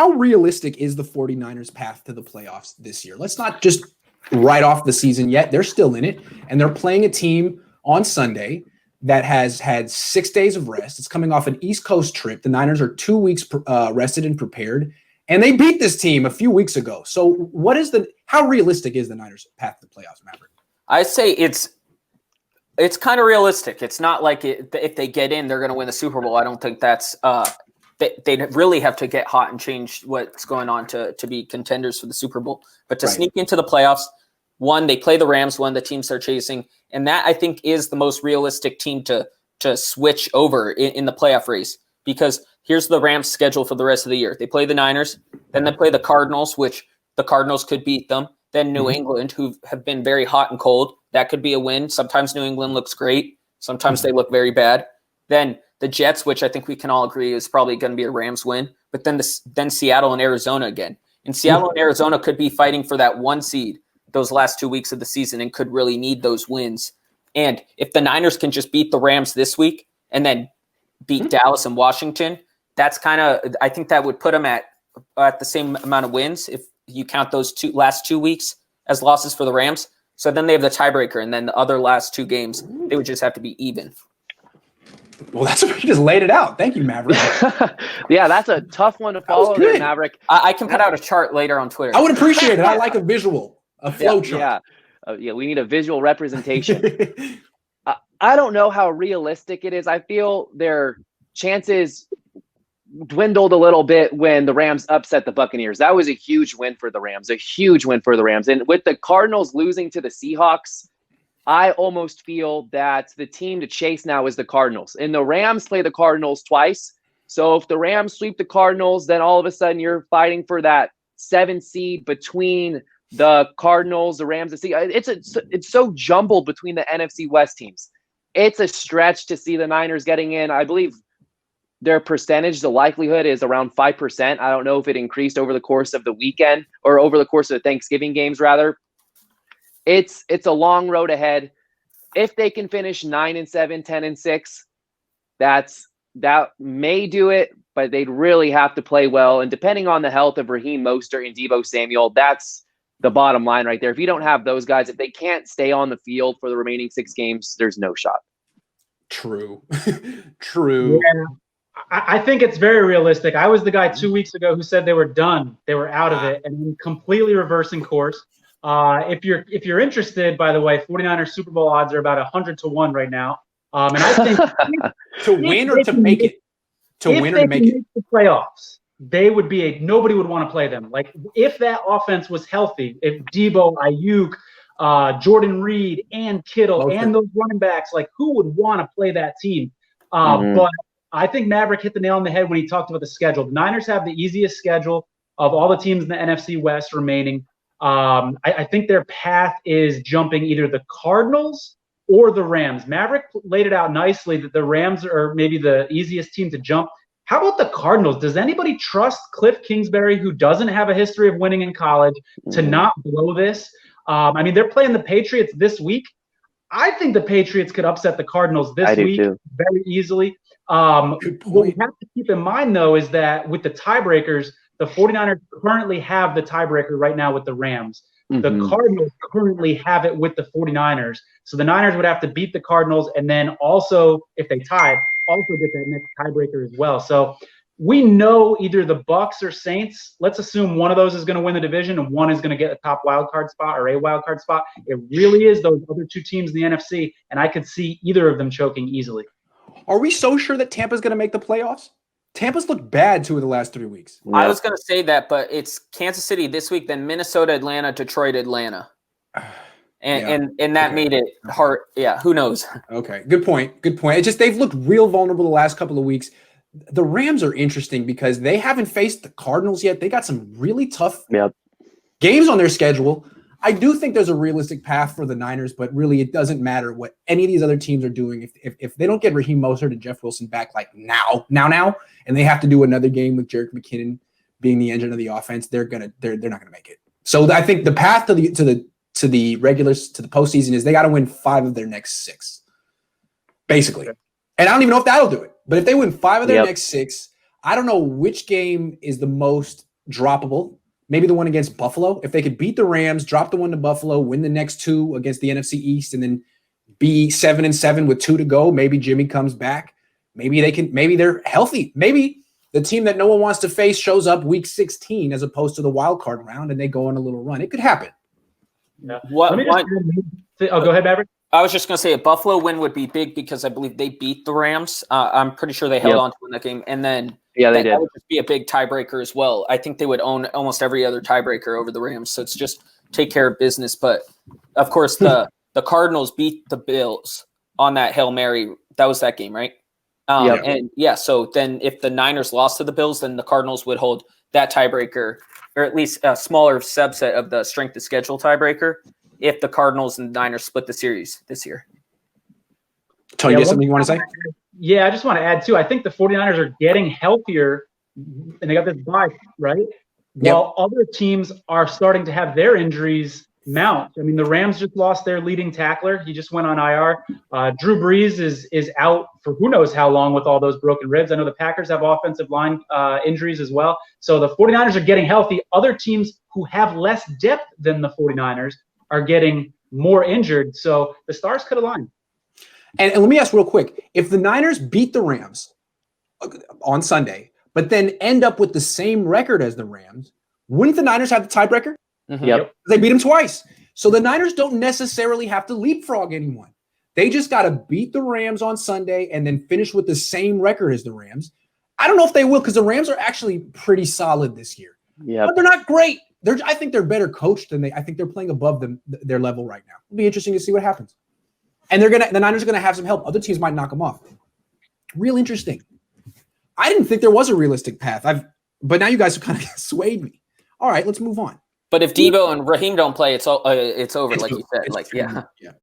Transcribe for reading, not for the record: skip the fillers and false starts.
how realistic is the 49ers path to the playoffs this year? Let's not just write off the season yet. They're still in it, and they're playing a team on Sunday that has had 6 days of rest. It's coming off an East Coast trip. The Niners are 2 weeks rested and prepared, and they beat this team a few weeks ago. So how realistic is the Niners path to the playoffs, Maverick? I say it's kind of realistic. It's not like if they get in, they're going to win the Super Bowl. I don't think that's they'd really have to get hot and change what's going on to be contenders for the Super Bowl. But to sneak into the playoffs, one, they play the Rams, one, the teams they're chasing. And that, I think, is the most realistic team to switch over in the playoff race. Because here's the Rams' schedule for the rest of the year. They play the Niners, then they play the Cardinals, which the Cardinals could beat them. Then New England, who have been very hot and cold. That could be a win. Sometimes New England looks great. Sometimes they look very bad. Then the Jets, which I think we can all agree is probably going to be a Rams win. But then Seattle and Arizona again. And Seattle and Arizona could be fighting for that 1 seed those last 2 weeks of the season and could really need those wins. And if the Niners can just beat the Rams this week and then beat Dallas and Washington, that's kind of, I think that would put them at the same amount of wins if you count those last 2 weeks as losses for the Rams. So then they have the tiebreaker, and then the other last 2 games, they would just have to be even. Well, that's what you just laid it out. Thank you, Maverick. Yeah, that's a tough one to follow there, Maverick. I can put out a chart later on Twitter. I would appreciate it. I like a visual, a flow chart. Yeah, we need a visual representation. I don't know how realistic it is. I feel their chances dwindled a little bit when the Rams upset the Buccaneers. That was a huge win for the Rams, And with the Cardinals losing to the Seahawks, I almost feel that the team to chase now is the Cardinals. And the Rams play the Cardinals twice. So if the Rams sweep the Cardinals, then all of a sudden you're fighting for that 7 seed between the Cardinals, the Rams, the Seahawks. It's so jumbled between the NFC West teams. It's a stretch to see the Niners getting in. I believe their percentage, the likelihood is around 5%. I don't know if it increased over the course of the weekend or over the course of the Thanksgiving games, rather. It's a long road ahead. If they can finish 9-7, 10-6, that may do it, but they'd really have to play well. And depending on the health of Raheem Mostert and Deebo Samuel, that's the bottom line right there. If you don't have those guys, if they can't stay on the field for the remaining 6 games, there's no shot. True. True. Yeah. I think it's very realistic. I was the guy 2 weeks ago who said they were done. They were out of it and completely reversing course. If you're interested, by the way, 49ers Super Bowl odds are about 100-1 right now. And I think to win or to make it, to win or to make it, the playoffs, they would be nobody would want to play them. Like if that offense was healthy, if Deebo, Ayuk, Jordan Reed, and Kittle, and those running backs, like who would want to play that team? But I think Maverick hit the nail on the head when he talked about the schedule. The Niners have the easiest schedule of all the teams in the NFC West remaining. I think their path is jumping either the Cardinals or the Rams. Maverick laid it out nicely that the Rams are maybe the easiest team to jump. How about the Cardinals? Does anybody trust Cliff Kingsbury, who doesn't have a history of winning in college, to not blow this? I mean, they're playing the Patriots this week. I think the Patriots could upset the Cardinals this week very easily. What we have to keep in mind, though, is that with the tiebreakers, the 49ers currently have the tiebreaker right now with the Rams. The Cardinals currently have it with the 49ers. So the Niners would have to beat the Cardinals and then also, if they tied, also get that next tiebreaker as well. So we know either the Bucs or Saints. Let's assume one of those is going to win the division and one is going to get a top wild card spot or a wild card spot. It really is those other 2 teams in the NFC, and I could see either of them choking easily. Are we so sure that Tampa's going to make the playoffs? Tampa's looked bad 2 of the last 3 weeks. I was going to say that, but it's Kansas City this week, then Minnesota, Atlanta, Detroit, Atlanta. And that made it hard. Yeah, who knows? Okay, good point. It's just they've looked real vulnerable the last couple of weeks. The Rams are interesting because they haven't faced the Cardinals yet. They got some really tough games on their schedule. I do think there's a realistic path for the Niners, but really it doesn't matter what any of these other teams are doing. If they don't get Raheem Mostert and Jeff Wilson back like now, and they have to do another game with Jerick McKinnon being the engine of the offense, they're not gonna make it. So I think the path to the regulars to the postseason is they got to win 5 of their next 6, basically. And I don't even know if that'll do it. But if they win 5 of their next 6, I don't know which game is the most droppable. Maybe the one against Buffalo. If they could beat the Rams, drop the one to Buffalo, win the next 2 against the NFC East, and then be 7-7 with 2 to go. Maybe Jimmy comes back. Maybe they're healthy. Maybe the team that no one wants to face shows up week 16 as opposed to the wild card round and they go on a little run. It could happen. Yeah. Go ahead, Maverick. I was just going to say a Buffalo win would be big because I believe they beat the Rams. I'm pretty sure they held on to win that game. And then they did. That would just be a big tiebreaker as well. I think they would own almost every other tiebreaker over the Rams. So it's just take care of business. But, of course, the Cardinals beat the Bills on that Hail Mary. That was that game, right? And so then if the Niners lost to the Bills, then the Cardinals would hold that tiebreaker, or at least a smaller subset of the strength of schedule tiebreaker, if the Cardinals and the Niners split the series this year. Tony, you have something you want to say? Yeah, I just want to add too. I think the 49ers are getting healthier, and they got this bye, right? Yep. While other teams are starting to have their injuries mount. I mean, the Rams just lost their leading tackler. He just went on IR. Drew Brees is out for who knows how long with all those broken ribs. I know the Packers have offensive line injuries as well. So the 49ers are getting healthy. Other teams who have less depth than the 49ers are getting more injured. So the stars could align. And let me ask real quick. If the Niners beat the Rams on Sunday, but then end up with the same record as the Rams, wouldn't the Niners have the tiebreaker? Mm-hmm. Yep. They beat them twice. So the Niners don't necessarily have to leapfrog anyone. They just got to beat the Rams on Sunday and then finish with the same record as the Rams. I don't know if they will because the Rams are actually pretty solid this year. Yeah, but they're not great. I think they're better coached than I think they're playing above their level right now. It'll be interesting to see what happens. And the Niners are going to have some help. Other teams might knock them off. Real interesting. I didn't think there was a realistic path. But now you guys have kind of swayed me. All right, let's move on. But if Debo and Raheem don't play, it's over, like you said. Yeah.